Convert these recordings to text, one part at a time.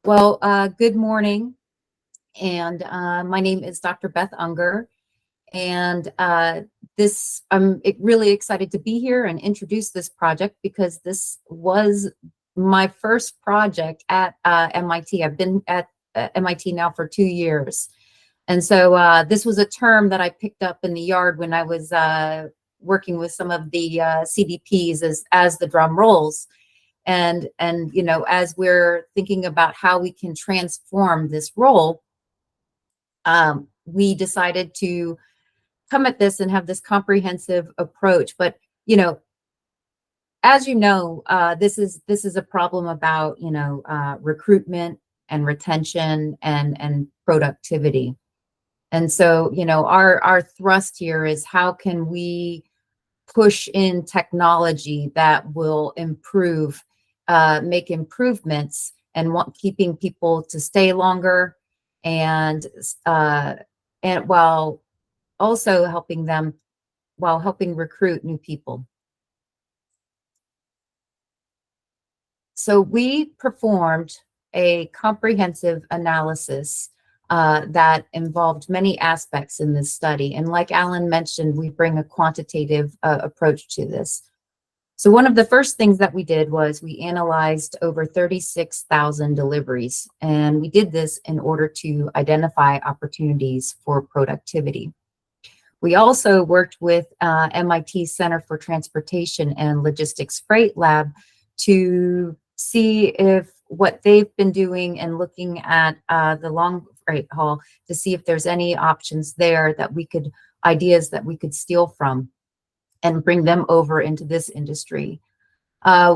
Well, good morning, and my name is Dr. Beth Unger, and I'm really excited to be here and introduce this project because this was my first project at MIT. I've been at MIT now for 2 years, and so this was a term that I picked up in the yard when I was working with some of the CDPs as the drum rolls. And as we're thinking about how we can transform this role, we decided to come at this and have this comprehensive approach. But as this is a problem about recruitment and retention and productivity. And so our thrust here is how can we push in technology that will make improvements and keeping people to stay longer, and while also helping recruit new people. So we performed a comprehensive analysis that involved many aspects in this study. And like Alan mentioned, we bring a quantitative approach to this. So one of the first things that we did was we analyzed over 36,000 deliveries, and we did this in order to identify opportunities for productivity. We also worked with MIT Center for Transportation and Logistics Freight Lab to see if what they've been doing and looking at the long freight haul to see if there's any options there ideas that we could steal from and bring them over into this industry.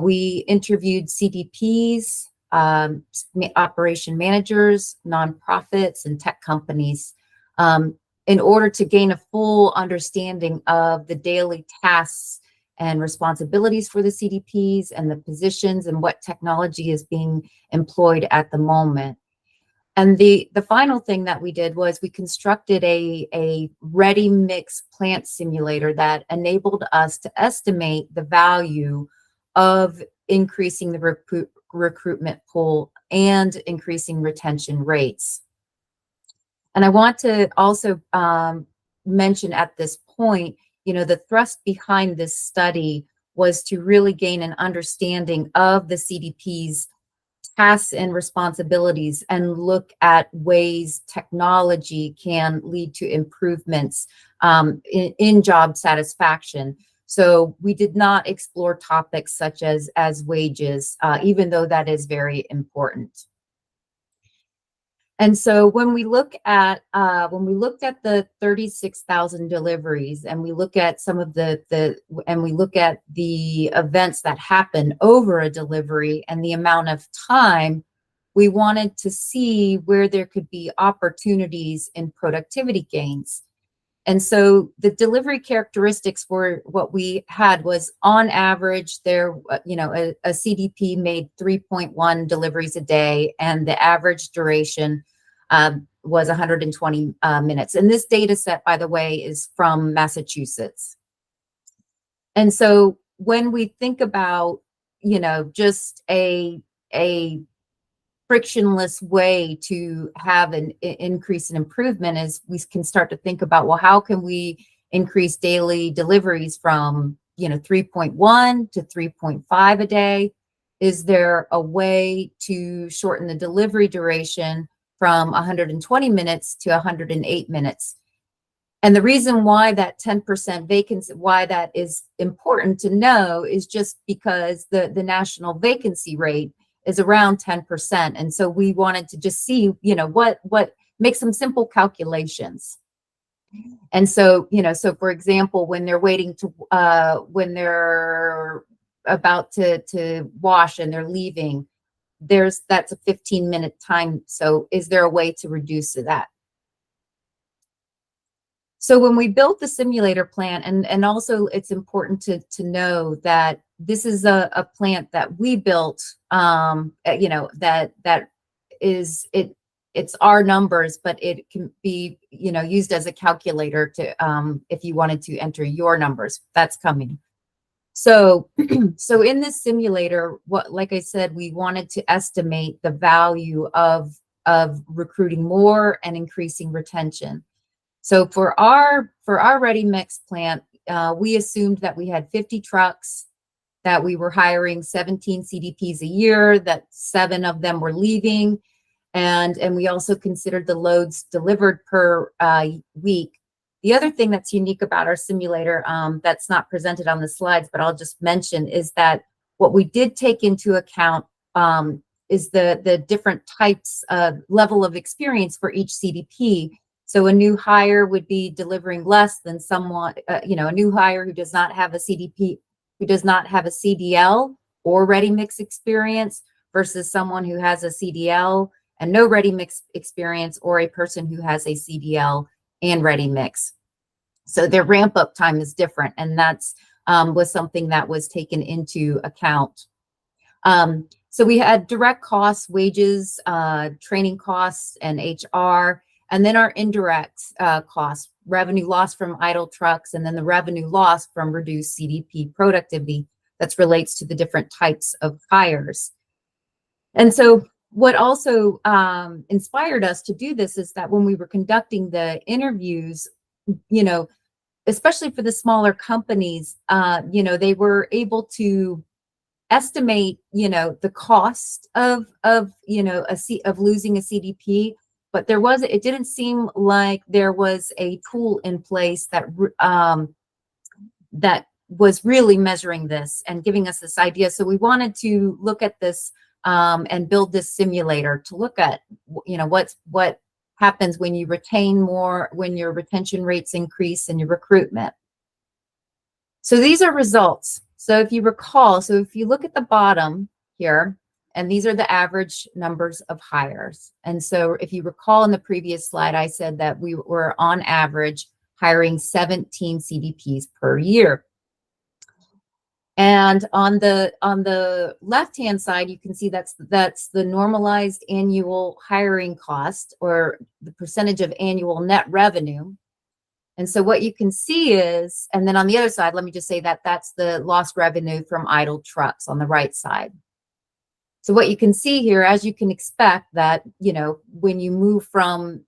We interviewed CDPs, operation managers, nonprofits, and tech companies in order to gain a full understanding of the daily tasks and responsibilities for the CDPs and the positions and what technology is being employed at the moment. And the final thing that we did was we constructed a ready mix plant simulator that enabled us to estimate the value of increasing the recruitment pool and increasing retention rates. And I want to also mention at this point, the thrust behind this study was to really gain an understanding of the CDP's tasks and responsibilities and look at ways technology can lead to improvements in job satisfaction. So we did not explore topics such as wages, even though that is very important. And so when we looked at the 36,000 deliveries, and we look at some of the events that happen over a delivery and the amount of time, we wanted to see where there could be opportunities in productivity gains. And so the delivery characteristics for what we had was, on average, a CDP made 3.1 deliveries a day, and the average duration was 120 minutes. And this data set, by the way, is from Massachusetts. And so when we think about, just a frictionless way to have an increase in improvement, is we can start to think about, well, how can we increase daily deliveries from 3.1 to 3.5 a day? Is there a way to shorten the delivery duration from 120 minutes to 108 minutes? And the reason why that 10% vacancy, why that is important to know, is just because the national vacancy rate is around 10%. And so we wanted to just see, what make some simple calculations. And so, so for example, when they're when they're about to wash and they're leaving, that's a 15-minute time. So is there a way to reduce that? So when we built the simulator plant, and also it's important to know that this is a plant that we built, it's our numbers, but it can be, used as a calculator to, if you wanted to enter your numbers, that's coming. So, so in this simulator, like I said, we wanted to estimate the value of recruiting more and increasing retention. So for our ready mix plant, we assumed that we had 50 trucks, that we were hiring 17 CDPs a year, that 7 of them were leaving, and we also considered the loads delivered per week. The other thing that's unique about our simulator, that's not presented on the slides, but I'll just mention, is that what we did take into account is the different types of level of experience for each CDP. So a new hire would be delivering less than someone, a new hire who does not have a CDP, who does not have a CDL or ready mix experience, versus someone who has a CDL and no ready mix experience, or a person who has a CDL and ready mix. So their ramp up time is different, and that's was something that was taken into account. So we had direct costs, wages, training costs, and HR, and then our indirect costs, revenue loss from idle trucks, and then the revenue loss from reduced CDP productivity that relates to the different types of hires. And so what also inspired us to do this is that when we were conducting the interviews, especially for the smaller companies, they were able to estimate, the cost of losing a CDP, but it didn't seem like there was a tool in place that was really measuring this and giving us this idea. So we wanted to look at this and build this simulator to look at, what happens when you retain more, when your retention rates increase and your recruitment. So these are results. So if you recall, so if you look at the bottom here, and these are the average numbers of hires. And so if you recall in the previous slide, I said that we were on average hiring 17 CDPs per year. And on the left-hand side, you can see that's the normalized annual hiring cost, or the percentage of annual net revenue. And so what you can see is, and then on the other side, let me just say that that's the lost revenue from idle trucks on the right side. So what you can see here, as you can expect, that, when you move from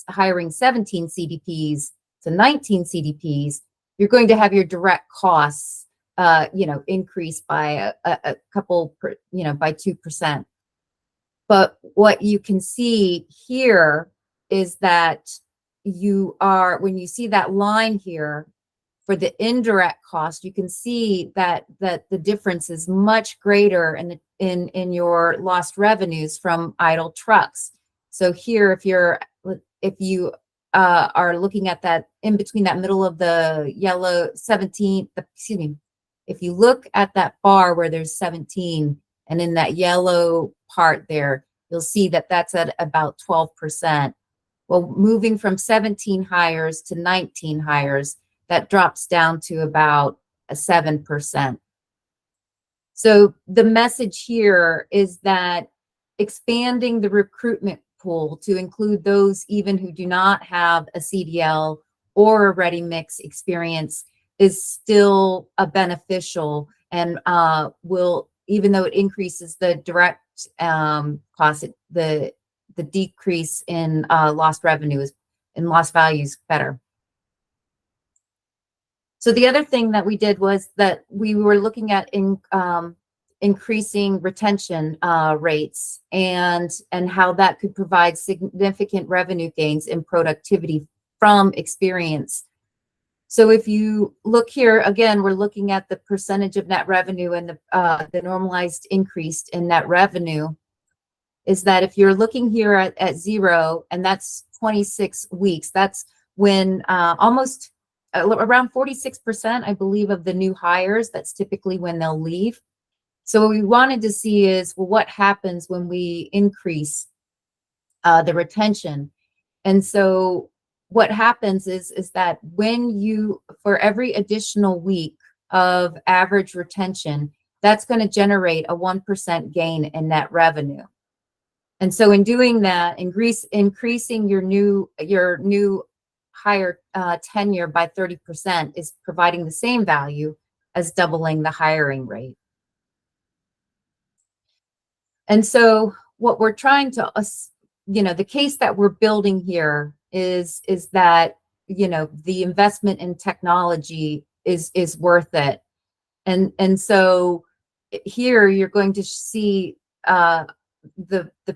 hiring 17 CDPs to 19 CDPs, you're going to have your direct costs, increase by a couple, by 2%. But what you can see here is that when you see that line here for the indirect cost, you can see that the difference is much greater in your lost revenues from idle trucks. So here, if you are looking at that in between that middle of the yellow 17, if you look at that bar where there's 17, and in that yellow part there, you'll see that that's at about 12%. Well, moving from 17 hires to 19 hires, that drops down to about 7%. So the message here is that expanding the recruitment pool to include those even who do not have a CDL or a ready mix experience is still beneficial, and will, even though it increases the direct cost, the decrease in lost revenues and lost values better. So the other thing that we did was that we were looking at increasing retention rates and how that could provide significant revenue gains in productivity from experience. So if you look here, again, we're looking at the percentage of net revenue, and the normalized increase in net revenue is that if you're looking here at 0, and that's 26 weeks, that's when almost around 46%, I believe, of the new hires, that's typically when they'll leave. So what we wanted to see is, well, what happens when we increase the retention? And so what happens is that for every additional week of average retention, that's going to generate a 1% gain in net revenue. And so in doing that, increasing your new hire tenure by 30% is providing the same value as doubling the hiring rate. And so what we're trying to, the case that we're building here is that, the investment in technology is worth it. And so here you're going to see the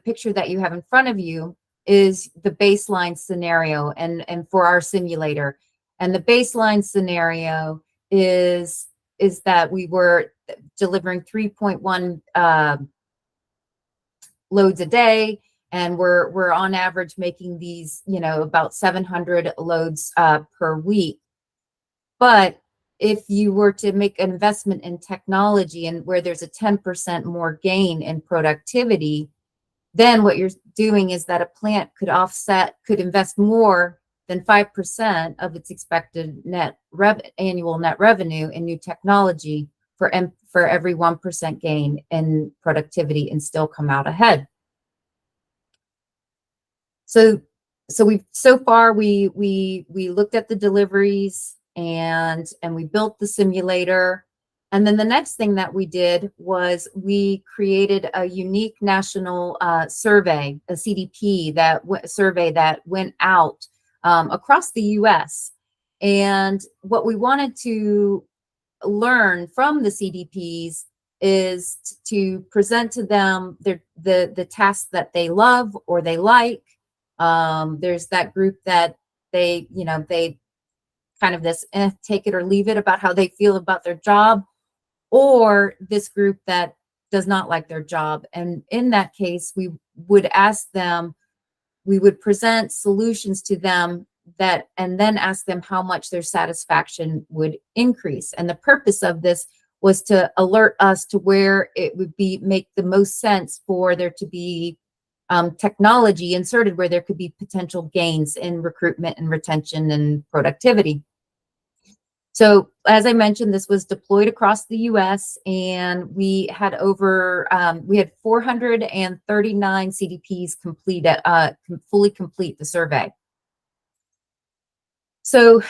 picture that you have in front of you is the baseline scenario and for our simulator. And the baseline scenario is that we were delivering 3.1 loads a day, and we're on average making these, about 700 loads per week. But if you were to make an investment in technology and where there's a 10% more gain in productivity, then what you're doing is that a plant could invest more than 5% of its expected annual net revenue in new technology for every 1% gain in productivity and still come out ahead. So far we looked at the deliveries and we built the simulator. And then the next thing that we did was we created a unique national survey, a CDP survey that went out across the US. And what we wanted to learn from the CDPs is to present to them the tasks that they love or they like. There's that group that they kind of this take it or leave it about how they feel about their job, or this group that does not like their job. And in that case, we would present solutions to them and then ask them how much their satisfaction would increase. And the purpose of this was to alert us to where it would make the most sense for there to be technology inserted, where there could be potential gains in recruitment and retention and productivity. So as I mentioned, this was deployed across the US, and we had 439 CDPs fully complete the survey. So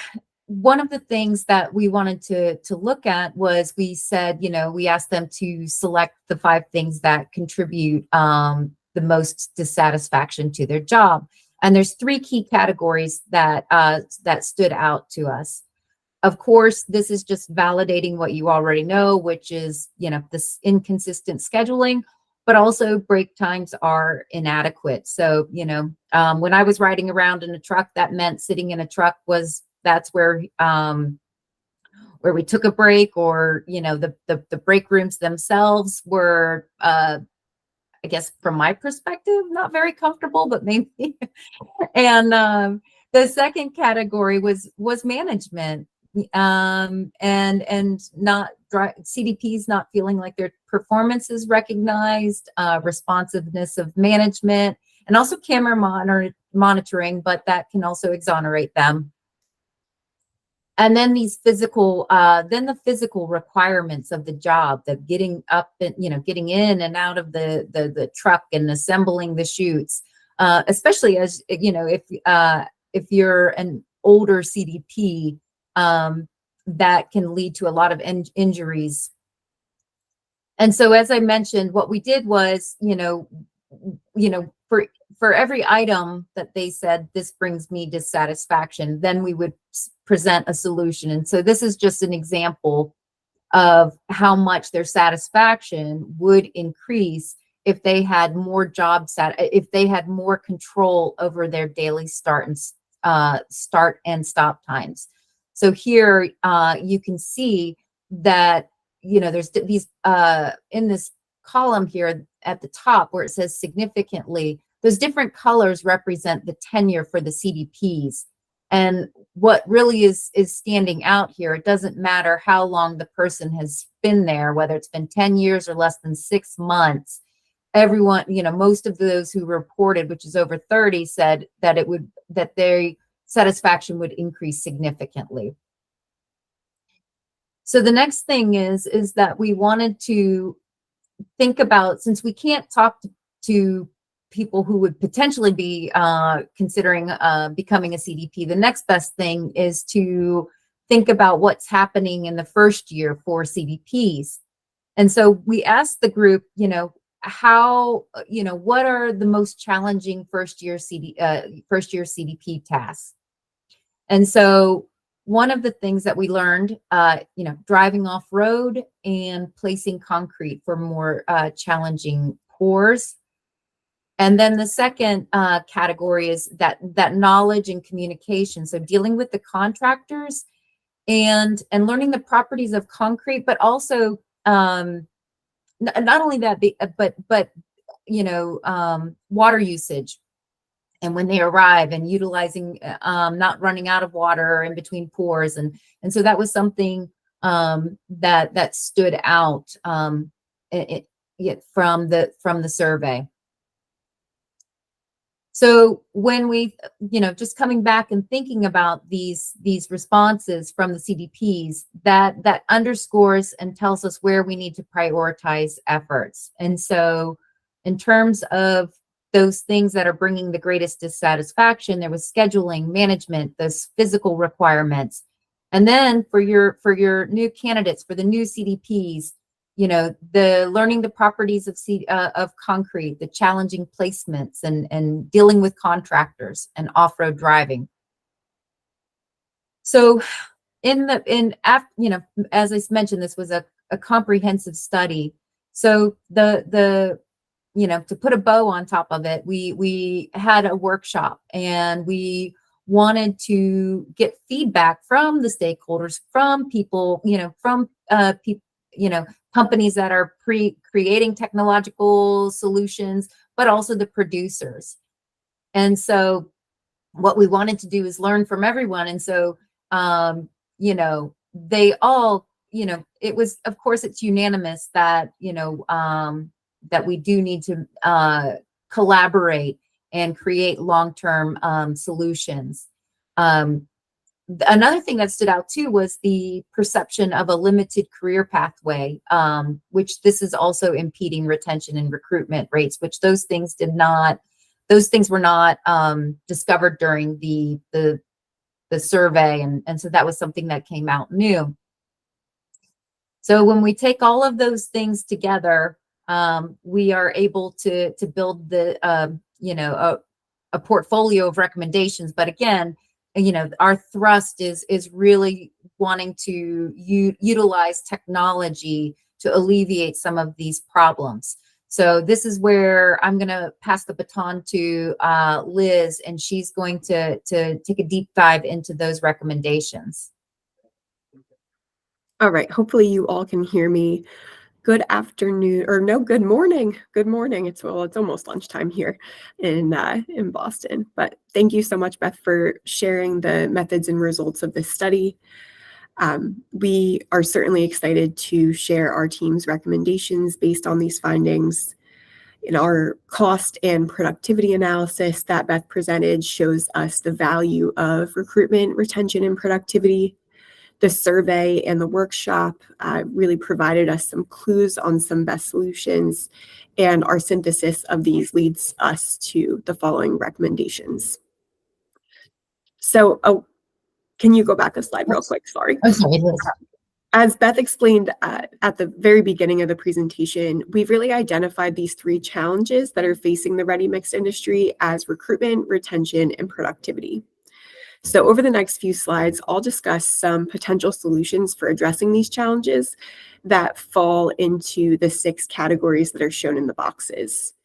one of the things that we wanted to look at was, we said, we asked them to select the 5 things that contribute the most dissatisfaction to their job. And there's 3 key categories that stood out to us. Of course, this is just validating what you already know, which is, this inconsistent scheduling, but also break times are inadequate. So, when I was riding around in a truck, that meant sitting in a truck that's where we took a break, or, the break rooms themselves were, I guess from my perspective, not very comfortable, but maybe. And the second category was management. And not CDPs not feeling like their performance is recognized, responsiveness of management, and also camera monitoring, but that can also exonerate them. And then the physical requirements of the job, the getting up and, getting in and out of the truck and assembling the chutes, especially as, if you're an older CDP, that can lead to a lot of injuries. And so, as I mentioned, what we did was, for every item that they said, this brings me dissatisfaction, then we would present a solution. And so this is just an example of how much their satisfaction would increase if they had more if they had more control over their daily start and stop times. So here you can see that, there's these in this column here at the top where it says significantly, those different colors represent the tenure for the CDPs. And what really is standing out here, it doesn't matter how long the person has been there, whether it's been 10 years or less than 6 months, everyone, most of those who reported, which is over 30, said that their satisfaction would increase significantly. So the next thing is that we wanted to think about, since we can't talk to people who would potentially be considering becoming a CDP, the next best thing is to think about what's happening in the first year for CDPs. And so we asked the group, how, what are the most challenging first year CDP tasks? And so one of the things that we learned, driving off road and placing concrete for more challenging pours. And then the second category is that knowledge and communication. So dealing with the contractors and learning the properties of concrete, but also not only that, but water usage, and when they arrive, and utilizing, not running out of water in between pours, and so that was something that stood out from the survey. So when we, just coming back and thinking about these responses from the CDPs, that underscores and tells us where we need to prioritize efforts. And so in terms of those things that are bringing the greatest dissatisfaction, there was scheduling, management, those physical requirements. And then for your new candidates, for the new CDPs, the learning the properties of concrete, the challenging placements, and dealing with contractors and off-road driving. So as I mentioned, this was a comprehensive study. So to put a bow on top of it, we had a workshop, and we wanted to get feedback from the stakeholders, from people, companies that are creating technological solutions, but also the producers. And so what we wanted to do is learn from everyone. And so, they all, it was, of course, it's unanimous that, that we do need to collaborate and create long-term solutions. Another thing that stood out too was the perception of a limited career pathway, which this is also impeding retention and recruitment rates, which those things were not discovered during the survey. And so that was something that came out new. So when we take all of those things together, we are able to build a portfolio of recommendations. But again, our thrust is really wanting to utilize technology to alleviate some of these problems. So this is where I'm going to pass the baton to Liz, and she's going to take a deep dive into those recommendations. All right, hopefully you all can hear me. Good afternoon, or no, good morning. Good morning. It's almost lunchtime here in Boston. But thank you so much, Beth, for sharing the methods and results of this study. We are certainly excited to share our team's recommendations based on these findings. In our cost and productivity analysis that Beth presented shows us the value of recruitment, retention, and productivity. The survey and the workshop really provided us some clues on some best solutions, and our synthesis of these leads us to the following recommendations. So, can you go back a slide real quick? Sorry. Okay. As Beth explained at the very beginning of the presentation, we've really identified these three challenges that are facing the ready-mix industry as recruitment, retention, and productivity. So over the next few slides, I'll discuss some potential solutions for addressing these challenges that fall into the 6 categories that are shown in the boxes.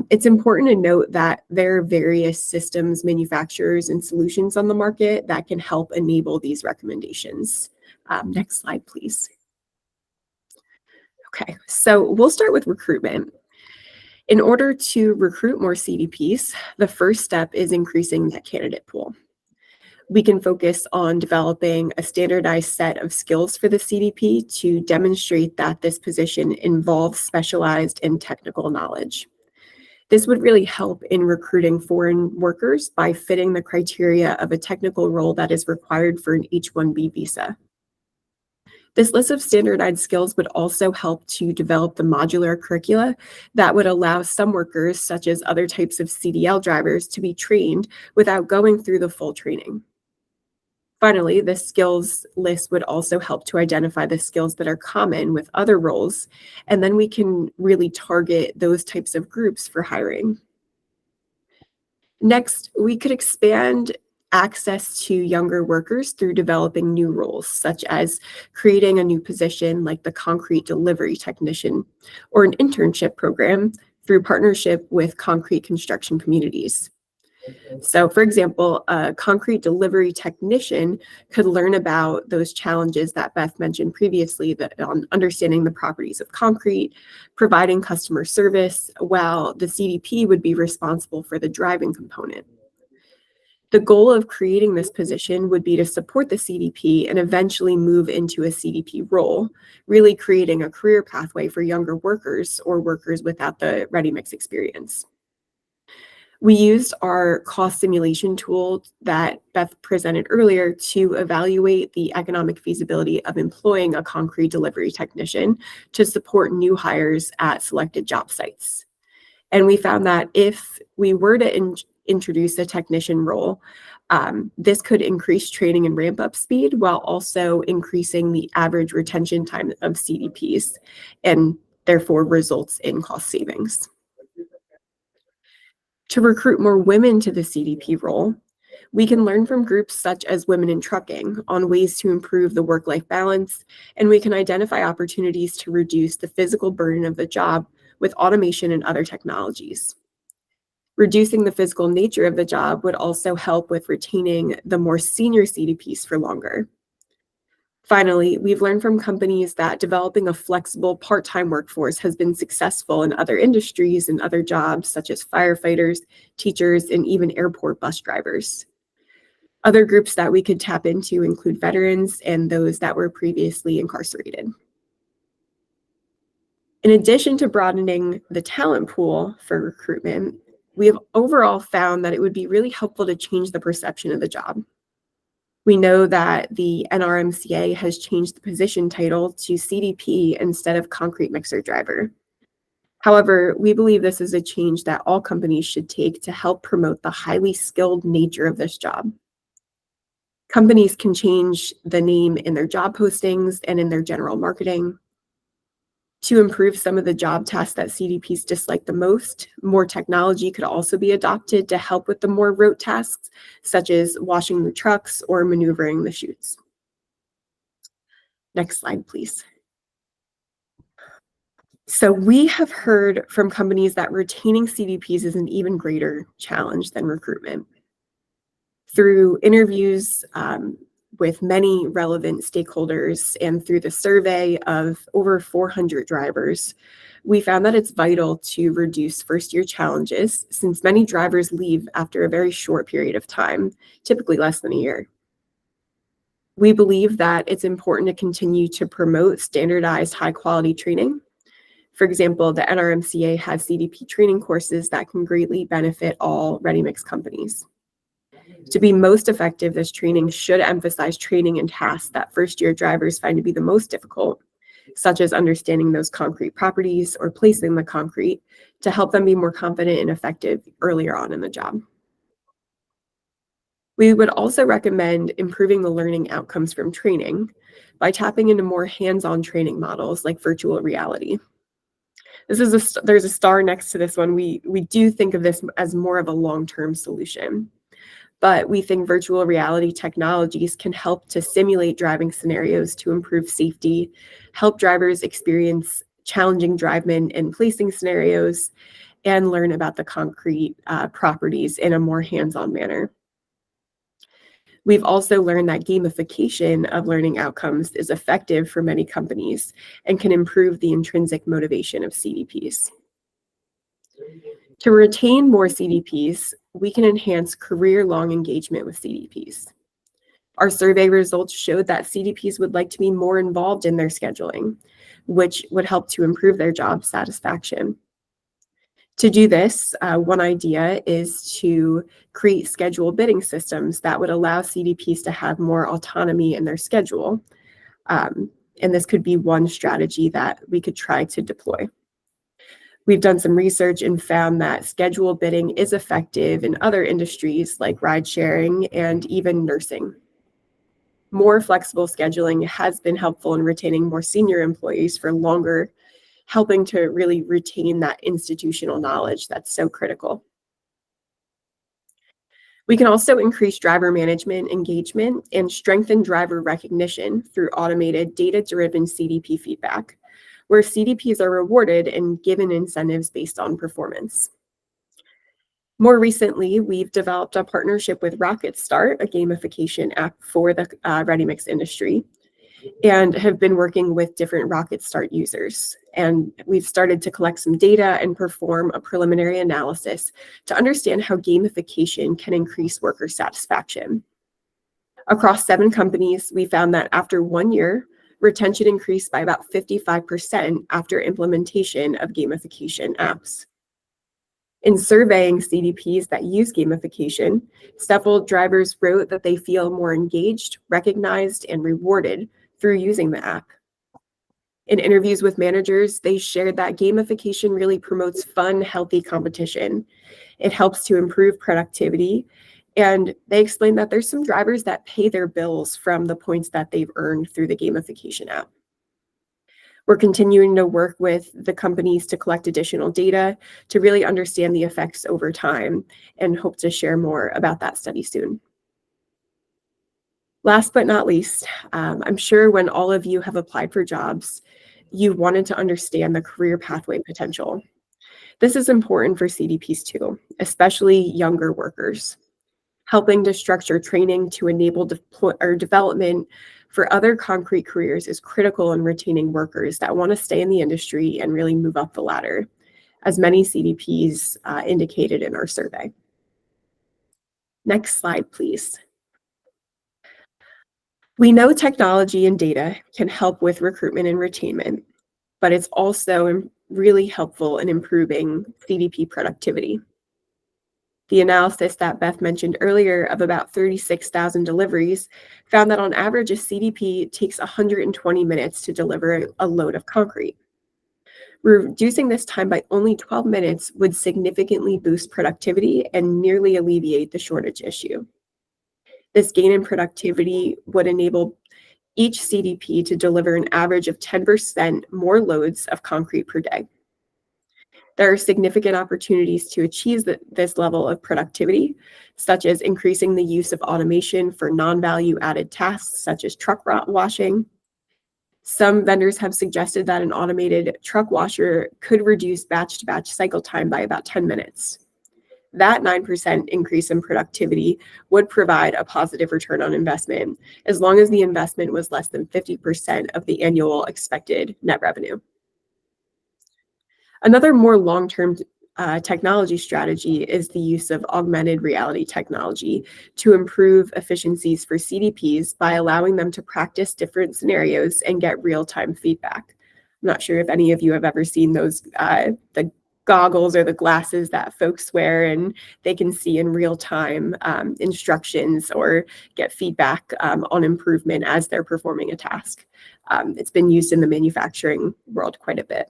It's important to note that there are various systems manufacturers and solutions on the market that can help enable these recommendations. Next slide, please. Okay, so we'll start with recruitment. In order to recruit more CDPs, the first step is increasing that candidate pool. We can focus on developing a standardized set of skills for the CDP to demonstrate that this position involves specialized and technical knowledge. This would really help in recruiting foreign workers by fitting the criteria of a technical role that is required for an H-1B visa. This list of standardized skills would also help to develop the modular curricula that would allow some workers, such as other types of CDL drivers, to be trained without going through the full training. Finally, the skills list would also help to identify the skills that are common with other roles, and then we can really target those types of groups for hiring. Next, we could expand access to younger workers through developing new roles, such as creating a new position like the concrete delivery technician, or an internship program through partnership with concrete construction communities. So, for example, a concrete delivery technician could learn about those challenges that Beth mentioned previously, that on understanding the properties of concrete, providing customer service, while the CDP would be responsible for the driving component. The goal of creating this position would be to support the CDP and eventually move into a CDP role, really creating a career pathway for younger workers or workers without the ready mix experience. We used our cost simulation tool that Beth presented earlier to evaluate the economic feasibility of employing a concrete delivery technician to support new hires at selected job sites. And we found that if we were to introduce a technician role, this could increase training and ramp up speed while also increasing the average retention time of CDPs, and therefore results in cost savings. To recruit more women to the CDP role, we can learn from groups such as Women in Trucking on ways to improve the work-life balance, and we can identify opportunities to reduce the physical burden of the job with automation and other technologies. Reducing the physical nature of the job would also help with retaining the more senior CDPs for longer. Finally, we've learned from companies that developing a flexible part-time workforce has been successful in other industries and other jobs, such as firefighters, teachers, and even airport bus drivers. Other groups that we could tap into include veterans and those that were previously incarcerated. In addition to broadening the talent pool for recruitment, we have overall found that it would be really helpful to change the perception of the job. We know that the NRMCA has changed the position title to CDP instead of concrete mixer driver. However, we believe this is a change that all companies should take to help promote the highly skilled nature of this job. Companies can change the name in their job postings and in their general marketing. To improve some of the job tasks that CDPs dislike the most, more technology could also be adopted to help with the more rote tasks, such as washing the trucks or maneuvering the chutes. Next slide, please. So we have heard from companies that retaining CDPs is an even greater challenge than recruitment. Through interviews with many relevant stakeholders and through the survey of over 400 drivers, we found that it's vital to reduce first-year challenges since many drivers leave after a very short period of time, typically less than a year. We believe that it's important to continue to promote standardized high-quality training. For example, the NRMCA has CDP training courses that can greatly benefit all ready-mix companies. To be most effective, this training should emphasize training in tasks that first-year drivers find to be the most difficult, such as understanding those concrete properties or placing the concrete to help them be more confident and effective earlier on in the job. We would also recommend improving the learning outcomes from training by tapping into more hands-on training models like virtual reality. There's a star next to this one. We do think of this as more of a long-term solution. But we think virtual reality technologies can help to simulate driving scenarios to improve safety, help drivers experience challenging drive-in and placing scenarios, and learn about the concrete properties in a more hands-on manner. We've also learned that gamification of learning outcomes is effective for many companies and can improve the intrinsic motivation of CDPs. To retain more CDPs, we can enhance career-long engagement with CDPs. Our survey results showed that CDPs would like to be more involved in their scheduling, which would help to improve their job satisfaction. To do this, one idea is to create schedule bidding systems that would allow CDPs to have more autonomy in their schedule. And this could be one strategy that we could try to deploy. We've done some research and found that schedule bidding is effective in other industries like ride sharing and even nursing. More flexible scheduling has been helpful in retaining more senior employees for longer, helping to really retain that institutional knowledge that's so critical. We can also increase driver management engagement and strengthen driver recognition through automated data-driven CDP feedback, where CDPs are rewarded and given incentives based on performance. More recently, we've developed a partnership with Rocket Start, a gamification app for the ready mix industry, and have been working with different Rocket Start users. And we've started to collect some data and perform a preliminary analysis to understand how gamification can increase worker satisfaction. Across 7 companies, we found that after 1 year, retention increased by about 55% after implementation of gamification apps. In surveying CDPs that use gamification, several drivers wrote that they feel more engaged, recognized, and rewarded through using the app. In interviews with managers, they shared that gamification really promotes fun, healthy competition. It helps to improve productivity, and they explained that there's some drivers that pay their bills from the points that they've earned through the gamification app. We're continuing to work with the companies to collect additional data to really understand the effects over time and hope to share more about that study soon. Last but not least, I'm sure when all of you have applied for jobs, you wanted to understand the career pathway potential. This is important for CDPs too, especially younger workers. Helping to structure training to enable development for other concrete careers is critical in retaining workers that want to stay in the industry and really move up the ladder, as many CDPs indicated in our survey. Next slide, please. We know technology and data can help with recruitment and retainment, but it's also really helpful in improving CDP productivity. The analysis that Beth mentioned earlier of about 36,000 deliveries found that on average, a CDP takes 120 minutes to deliver a load of concrete. Reducing this time by only 12 minutes would significantly boost productivity and nearly alleviate the shortage issue. This gain in productivity would enable each CDP to deliver an average of 10% more loads of concrete per day. There are significant opportunities to achieve this level of productivity, such as increasing the use of automation for non-value added tasks, such as truck washing. Some vendors have suggested that an automated truck washer could reduce batch-to-batch cycle time by about 10 minutes. That 9% increase in productivity would provide a positive return on investment, as long as the investment was less than 50% of the annual expected net revenue. Another more long-term technology strategy is the use of augmented reality technology to improve efficiencies for CDPs by allowing them to practice different scenarios and get real-time feedback. I'm not sure if any of you have ever seen those, the goggles or the glasses that folks wear, and they can see in real time instructions or get feedback on improvement as they're performing a task. It's been used in the manufacturing world quite a bit.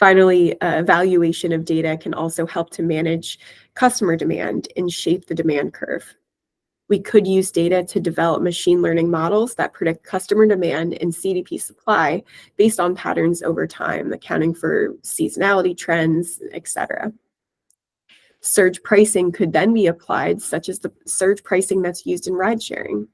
Finally, evaluation of data can also help to manage customer demand and shape the demand curve. We could use data to develop machine learning models that predict customer demand and CDP supply based on patterns over time, accounting for seasonality trends, etc. Surge pricing could then be applied, such as the surge pricing that's used in ride sharing.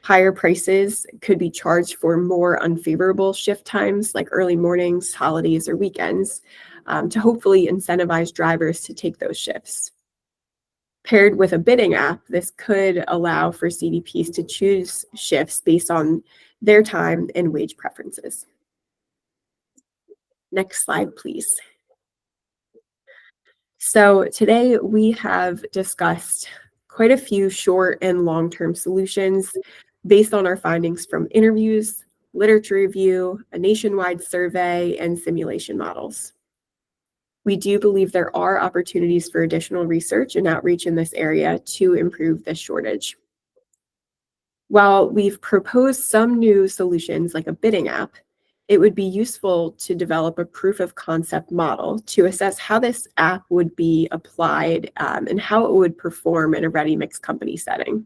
Higher prices could be charged for more unfavorable shift times, like early mornings, holidays, or weekends, to hopefully incentivize drivers to take those shifts. Paired with a bidding app, this could allow for CDPs to choose shifts based on their time and wage preferences. Next slide, please. So today we have discussed quite a few short and long-term solutions based on our findings from interviews, literature review, a nationwide survey, and simulation models. We do believe there are opportunities for additional research and outreach in this area to improve this shortage. While we've proposed some new solutions like a bidding app, it would be useful to develop a proof of concept model to assess how this app would be applied and how it would perform in a ready mix company setting.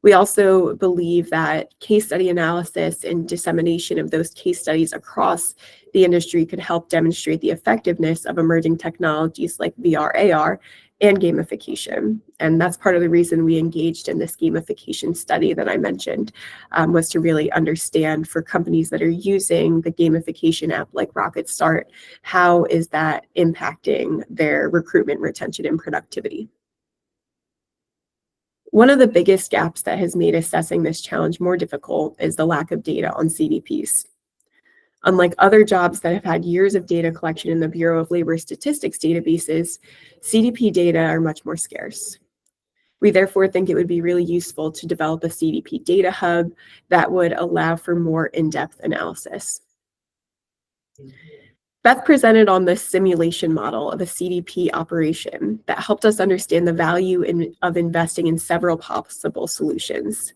We also believe that case study analysis and dissemination of those case studies across the industry could help demonstrate the effectiveness of emerging technologies like VR, AR, and gamification. And that's part of the reason we engaged in this gamification study that I mentioned, was to really understand for companies that are using the gamification app like Rocket Start, how is that impacting their recruitment, retention, and productivity? One of the biggest gaps that has made assessing this challenge more difficult is the lack of data on CDPs. Unlike other jobs that have had years of data collection in the Bureau of Labor Statistics databases, CDP data are much more scarce. We therefore think it would be really useful to develop a CDP data hub that would allow for more in-depth analysis. Beth presented on this simulation model of a CDP operation that helped us understand the value of investing in several possible solutions.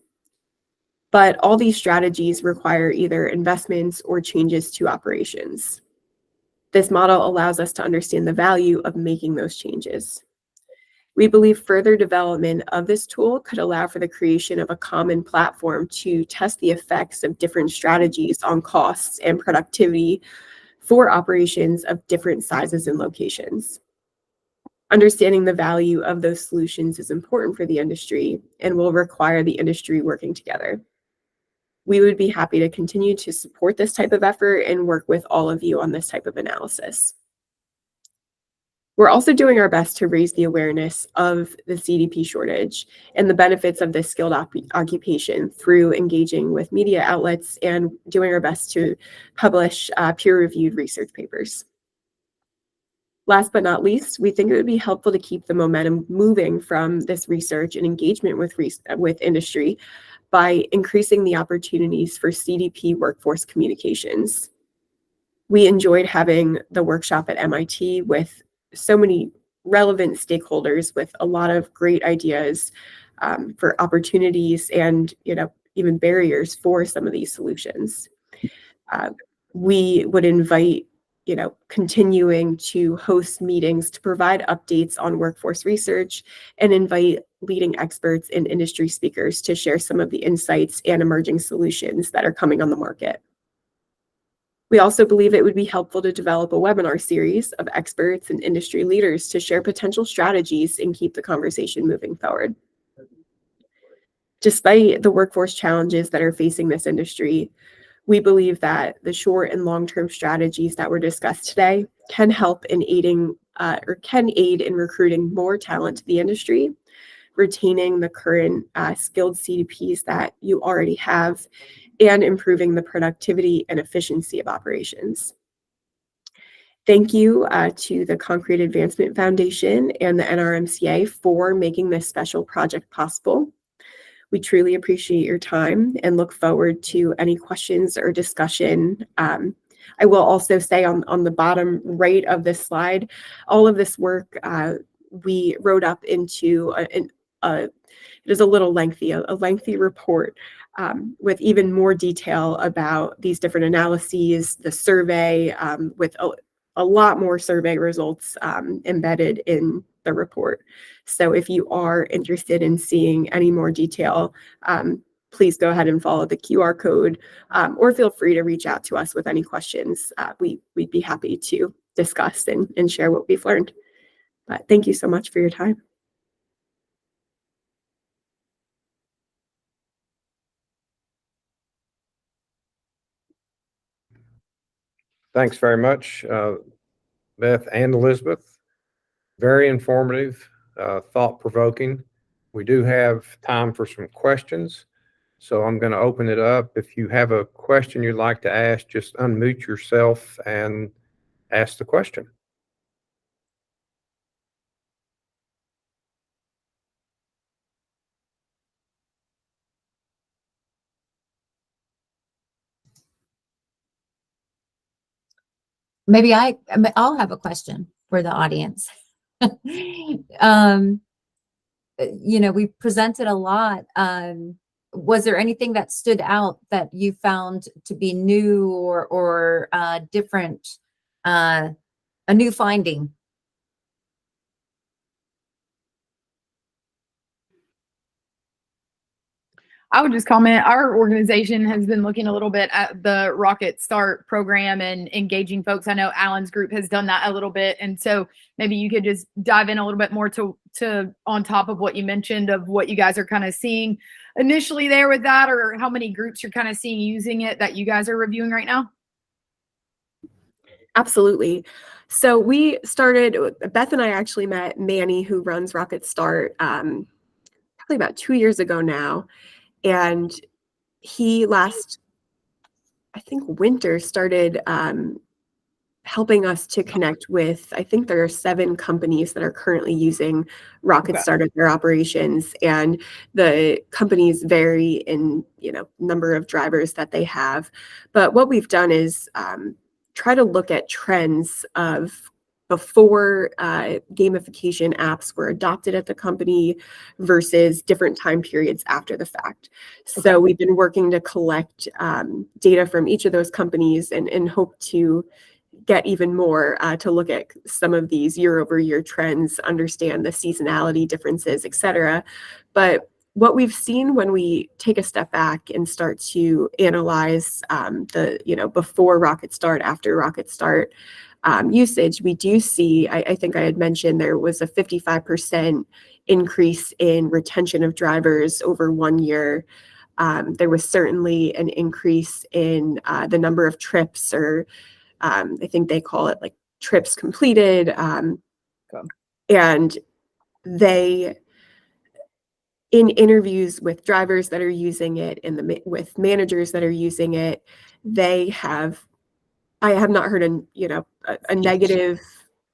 But all these strategies require either investments or changes to operations. This model allows us to understand the value of making those changes. We believe further development of this tool could allow for the creation of a common platform to test the effects of different strategies on costs and productivity for operations of different sizes and locations. Understanding the value of those solutions is important for the industry and will require the industry working together. We would be happy to continue to support this type of effort and work with all of you on this type of analysis. We're also doing our best to raise the awareness of the CDP shortage and the benefits of this skilled occupation through engaging with media outlets and doing our best to publish peer-reviewed research papers. Last but not least, we think it would be helpful to keep the momentum moving from this research and engagement with industry by increasing the opportunities for CDP workforce communications. We enjoyed having the workshop at MIT with so many relevant stakeholders with a lot of great ideas for opportunities and even barriers for some of these solutions. We would invite continuing to host meetings to provide updates on workforce research and invite leading experts and industry speakers to share some of the insights and emerging solutions that are coming on the market. We also believe it would be helpful to develop a webinar series of experts and industry leaders to share potential strategies and keep the conversation moving forward. Despite the workforce challenges that are facing this industry, we believe that the short and long-term strategies that were discussed today can help in aid in recruiting more talent to the industry, retaining the current skilled CDPs that you already have, and improving the productivity and efficiency of operations. Thank you to the Concrete Advancement Foundation and the NRMCA for making this special project possible. We truly appreciate your time and look forward to any questions or discussion. I will also say on the bottom right of this slide, all of this work we wrote up into it is a little lengthy, a lengthy report with even more detail about these different analyses, the survey, with a lot more survey results embedded in the report. So if you are interested in seeing any more detail, please go ahead and follow the QR code or feel free to reach out to us with any questions. We'd be happy to discuss and share what we've learned. But thank you so much for your time. Thanks very much, Beth and Elizabeth. Very informative, thought-provoking. We do have time for some questions, so I'm going to open it up. If you have a question you'd like to ask, just unmute yourself and ask the question. Maybe I'll have a question for the audience. We presented a lot. Was there anything that stood out that you found to be new or different, a new finding? I would just comment, our organization has been looking a little bit at the Rocket Start program and engaging folks. I know Alan's group has done that a little bit. And so maybe you could just dive in a little bit more to on top of what you mentioned of what you guys are kind of seeing initially there with that, or how many groups you're kind of seeing using it that you guys are reviewing right now. Absolutely. So we started, Beth and I actually met Manny, who runs Rocket Start, probably about 2 years ago now. And he last, I think, winter started helping us to connect with, I think there are 7 companies that are currently using Rocket Start in their operations, and the companies vary in, number of drivers that they have. But what we've done is try to look at trends of before gamification apps were adopted at the company versus different time periods after the fact. So we've been working to collect data from each of those companies and hope to get even more to look at some of these year-over-year trends, understand the seasonality differences, et cetera. But what we've seen when we take a step back and start to analyze the before Rocket Start, after Rocket Start usage, we do see, I think I had mentioned there was a 55% increase in retention of drivers over 1 year. There was certainly an increase in the number of trips, or I think they call it like trips completed. And they, in interviews with drivers that are using it and with managers that are using it, I have not heard a negative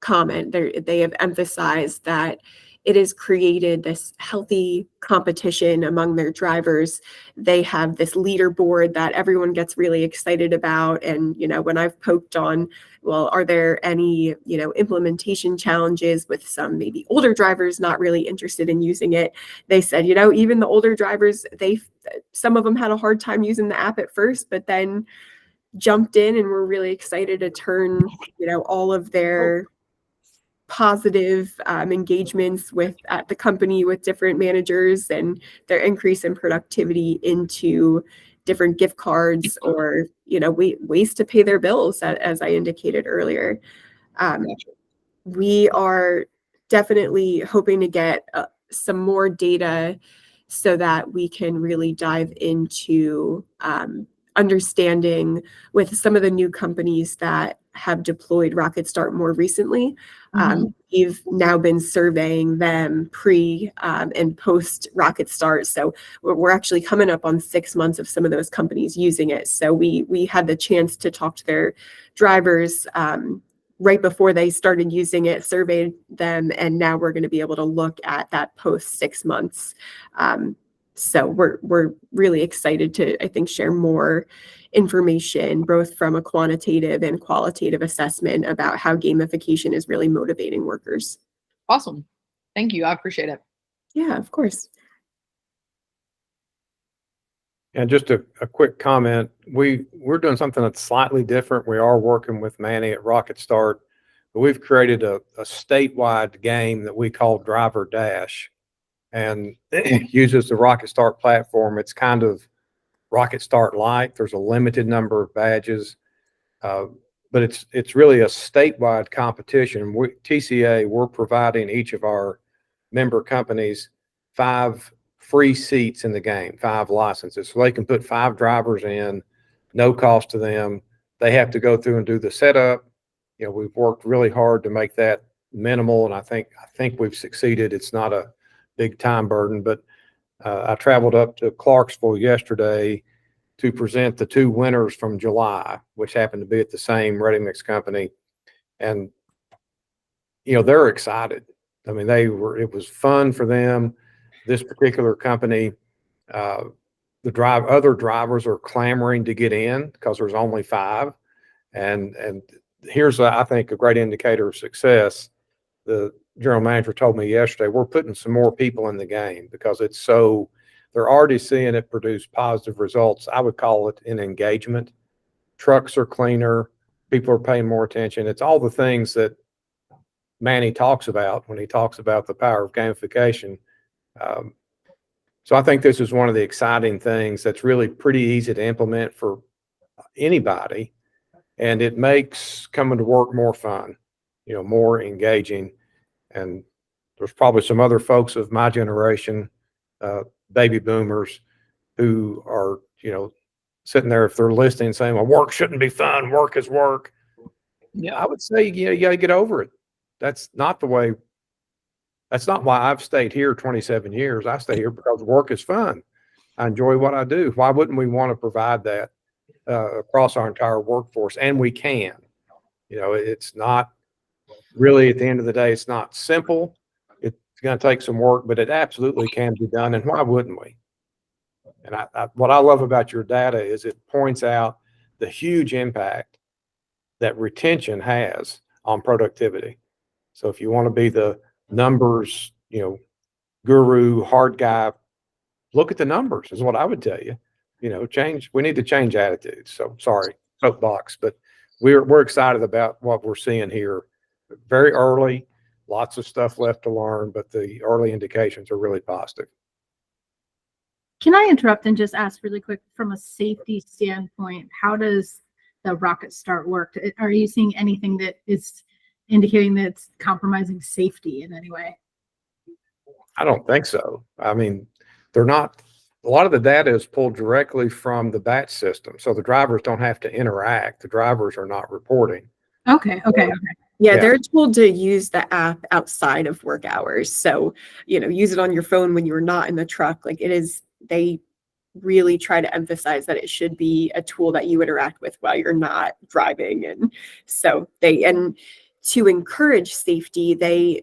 comment. They have emphasized that it has created this healthy competition among their drivers. They have this leaderboard that everyone gets really excited about. And, when I've poked on, well, are there any, implementation challenges with some maybe older drivers not really interested in using it? They said, even the older drivers, some of them had a hard time using the app at first, but then jumped in and were really excited to turn, all of their positive engagements at the company with different managers and their increase in productivity into different gift cards or, ways to pay their bills, as I indicated earlier. We are definitely hoping to get some more data so that we can really dive into understanding with some of the new companies that have deployed Rocket Start more recently. We've now been surveying them pre and post Rocket Start. So we're actually coming up on 6 months of some of those companies using it. So we had the chance to talk to their drivers right before they started using it, surveyed them, and now we're going to be able to look at that post 6 months. So we're really excited to, I think, share more information, both from a quantitative and qualitative assessment about how gamification is really motivating workers. Awesome. Thank you. I appreciate it. Yeah, of course. And just a quick comment, we're doing something that's slightly different. We are working with Manny at Rocket Start, but we've created a statewide game that we call Driver Dash, and it uses the Rocket Start platform. It's kind of Rocket Start Lite. There's a limited number of badges, but it's really a statewide competition. TCA, we're providing each of our member companies 5 free seats in the game, 5 licenses. So they can put 5 drivers in, no cost to them. They have to go through and do the setup. We've worked really hard to make that minimal, and I think we've succeeded. It's not a big time burden, but I traveled up to Clarksville yesterday to present the 2 winners from July, which happened to be at the same ready mix company. And, they're excited. I mean, it was fun for them. This particular company, other drivers are clamoring to get in because there's only 5. And here's, I think, a great indicator of success. The general manager told me yesterday, we're putting some more people in the game because they're already seeing it produce positive results. I would call it an engagement. Trucks are cleaner. People are paying more attention. It's all the things that Manny talks about when he talks about the power of gamification. So I think this is one of the exciting things that's really pretty easy to implement for anybody. And it makes coming to work more fun, more engaging. And there's probably some other folks of my generation, baby boomers, who are, sitting there, if they're listening, saying, well, work shouldn't be fun. Work is work. Yeah, I would say, you got to get over it. That's not why I've stayed here 27 years. I stay here because work is fun. I enjoy what I do. Why wouldn't we want to provide that across our entire workforce? And we can. It's not really, at the end of the day, it's not simple. It's going to take some work, but it absolutely can be done. And why wouldn't we? And what I love about your data is it points out the huge impact that retention has on productivity. So if you want to be the numbers, guru, hard guy, look at the numbers is what I would tell you. We need to change attitudes. So sorry, soapbox, but we're excited about what we're seeing here. Very early, lots of stuff left to learn, but the early indications are really positive. Can I interrupt and just ask really quick, from a safety standpoint, how does the rocket start work? Are you seeing anything that is indicating that it's compromising safety in any way? I don't think so. I mean, they're not. A lot of the data is pulled directly from the batch system, so the drivers don't have to interact. The drivers are not reporting. Okay. Yeah, Yeah. they're told to use the app outside of work hours. So, use it on your phone when you're not in the truck. Like they really try to emphasize that it should be a tool that you interact with while you're not driving. And so to encourage safety, I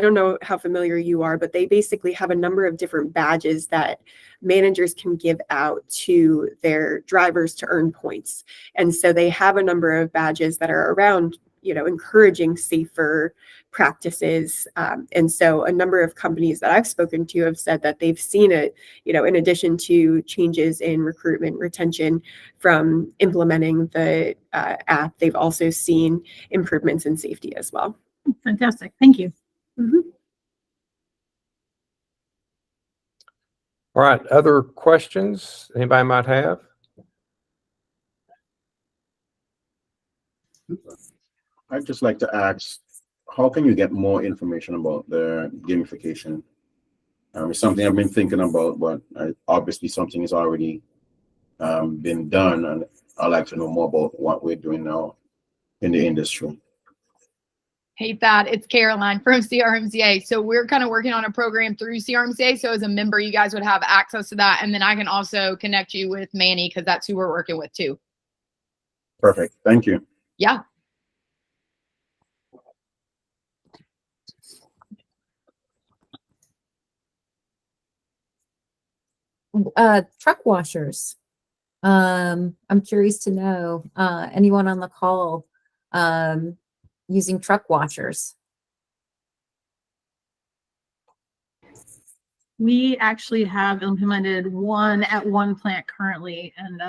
don't know how familiar you are, but they basically have a number of different badges that managers can give out to their drivers to earn points. And so they have a number of badges that are around, encouraging safer practices. And so a number of companies that I've spoken to have said that they've seen it, in addition to changes in recruitment retention from implementing the app, they've also seen improvements in safety as well. Fantastic. Thank you. Mm-hmm. All right. Other questions anybody might have? I'd just like to ask, how can you get more information about the gamification? It's something I've been thinking about, but obviously something has already been done, and I'd like to know more about what we're doing now in the industry. Hey, Thad, it's Caroline from CRMCA. So we're kind of working on a program through CRMCA. So as a member, you guys would have access to that. And then I can also connect you with Manny, because that's who we're working with too. Perfect. Thank you. Yeah. Truck washers. I'm curious to know, anyone on the call using truck washers? We actually have implemented one at one plant currently, and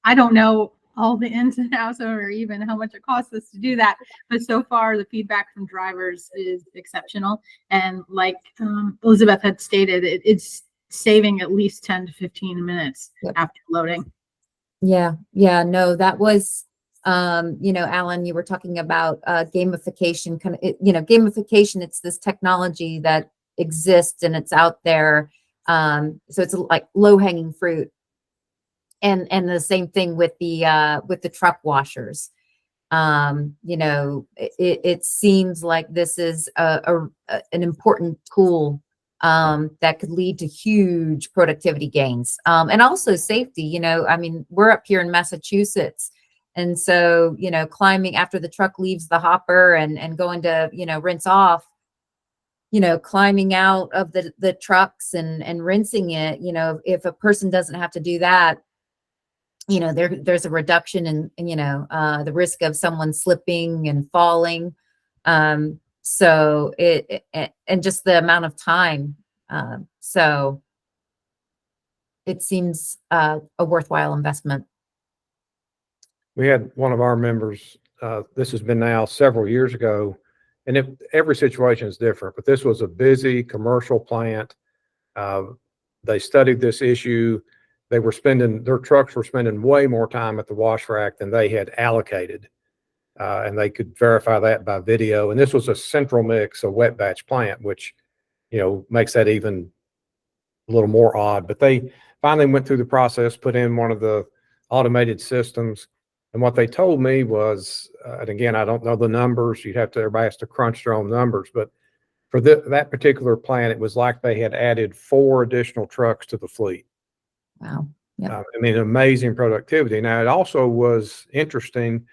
I don't know all the ins and outs or even how much it costs us to do that. But so far, the feedback from drivers is exceptional. And like Elizabeth had stated, it's saving at least 10 to 15 minutes after loading. Yeah. No, that was, Alan, you were talking about gamification, gamification. It's this technology that exists and it's out there. So it's like low hanging fruit. And the same thing with the truck washers. It seems like this is an important tool that could lead to huge productivity gains, and also safety. We're up here in Massachusetts, and so climbing after the truck leaves the hopper and going to rinse off, climbing out of the trucks and rinsing it. If a person doesn't have to do that, there's a reduction in the risk of someone slipping and falling. So and just the amount of time. So it seems a worthwhile investment. We had one of our members, this has been now several years ago, and every situation is different, but this was a busy commercial plant, They studied this issue. Their trucks were spending way more time at the wash rack than they had allocated. And they could verify that by video. And this was a central mix, a wet batch plant, which, makes that even a little more odd. But they finally went through the process, put in one of the automated systems. And what they told me was, and again, I don't know the numbers. Everybody has to crunch their own numbers. But for that particular plant, it was like they had added 4 additional trucks to the fleet. Wow. Yeah. Amazing productivity. Now, it also was interesting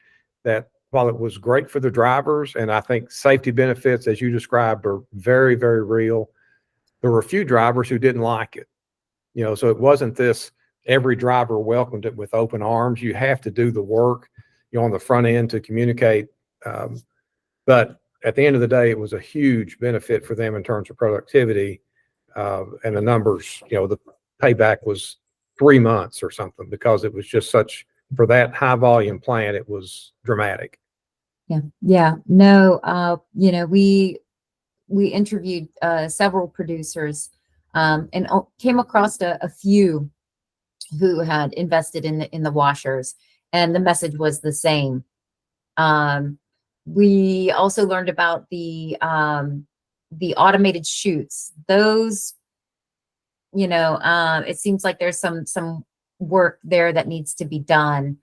that while it was great for the drivers, and I think safety benefits, as you described, are very, very real, there were a few drivers who didn't like it. So it wasn't this, every driver welcomed it with open arms. You have to do the work, on the front end to communicate. But at the end of the day, it was a huge benefit for them in terms of productivity. And the numbers, the payback was 3 months or something, because it was just for that high volume plant, it was dramatic. Yeah. Yeah. No, we interviewed several producers and came across a few who had invested in the washers, and the message was the same. We also learned about the automated chutes. Those, it seems like there's some work there that needs to be done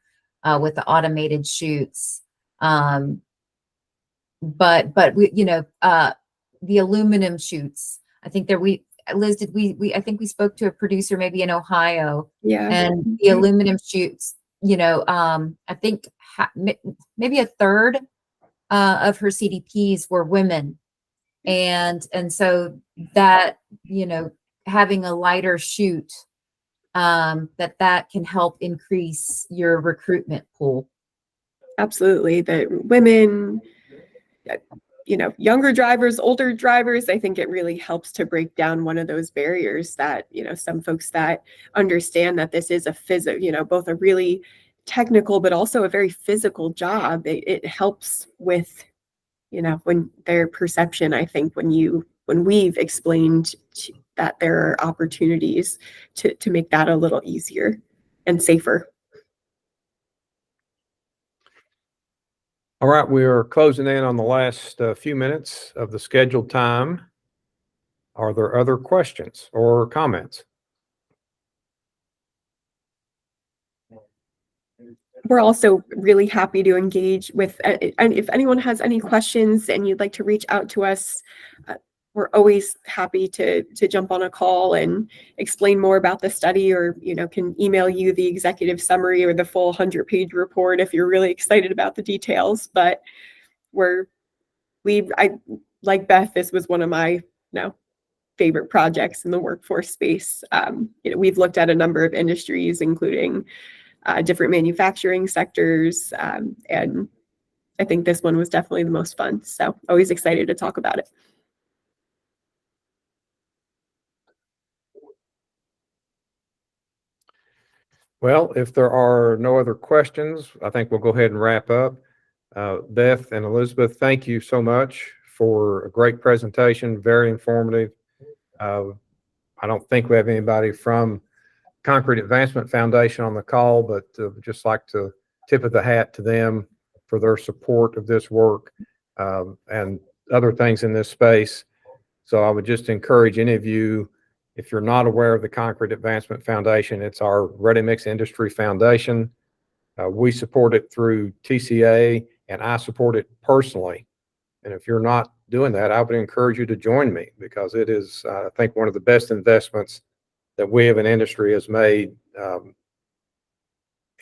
with the automated chutes. But we, the aluminum chutes, I think Liz, I think we spoke to a producer maybe in Ohio. Yeah. And the aluminum chutes, I think maybe a third of her CDPs were women. And so that, having a lighter chute, that can help increase your recruitment pool. Absolutely. The women, younger drivers, older drivers, I think it really helps to break down one of those barriers that, some folks that understand that this is both a really technical, but also a very physical job. It helps with, when their perception, I think when we've explained that there are opportunities to make that a little easier and safer. All right, we are closing in on the last few minutes of the scheduled time. Are there other questions or comments? We're also really happy to engage with, and if anyone has any questions and you'd like to reach out to us, we're always happy to jump on a call and explain more about the study, or, can email you the executive summary or the full 100-page report if you're really excited about the details. But like Beth, this was one of my favorite projects in the workforce space. We've looked at a number of industries, including different manufacturing sectors, and I think this one was definitely the most fun. So always excited to talk about it. Well, if there are no other questions, I think we'll go ahead and wrap up. Beth and Elizabeth, thank you so much for a great presentation, very informative. I don't think we have anybody from Concrete Advancement Foundation on the call, but just like to tip of the hat to them for their support of this work and other things in this space. So I would just encourage any of you, if you're not aware of the Concrete Advancement Foundation, it's our Ready Mix Industry Foundation. We support it through TCA, and I support it personally. And if you're not doing that, I would encourage you to join me, because it is, I think, one of the best investments that we as an industry has made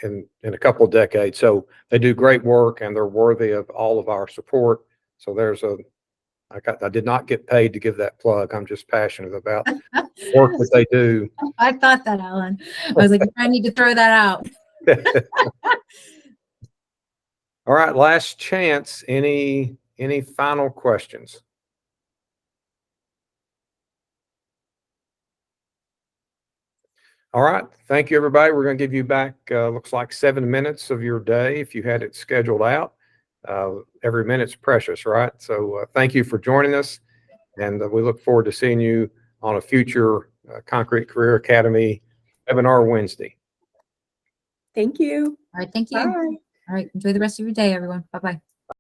in a couple of decades. So they do great work, and they're worthy of all of our support. So I did not get paid to give that plug. I'm just passionate about the work that they do. I thought that, Alan. I was like, I need to throw that out. All right, last chance. Any final questions? All right, thank you, everybody. We're going to give you back, looks like 7 minutes of your day if you had it scheduled out. Every minute's precious, right? So thank you for joining us, and we look forward to seeing you on a future Concrete Career Academy webinar Wednesday. Thank you. All right, thank you. Bye. All right, enjoy the rest of your day, everyone. Bye-bye.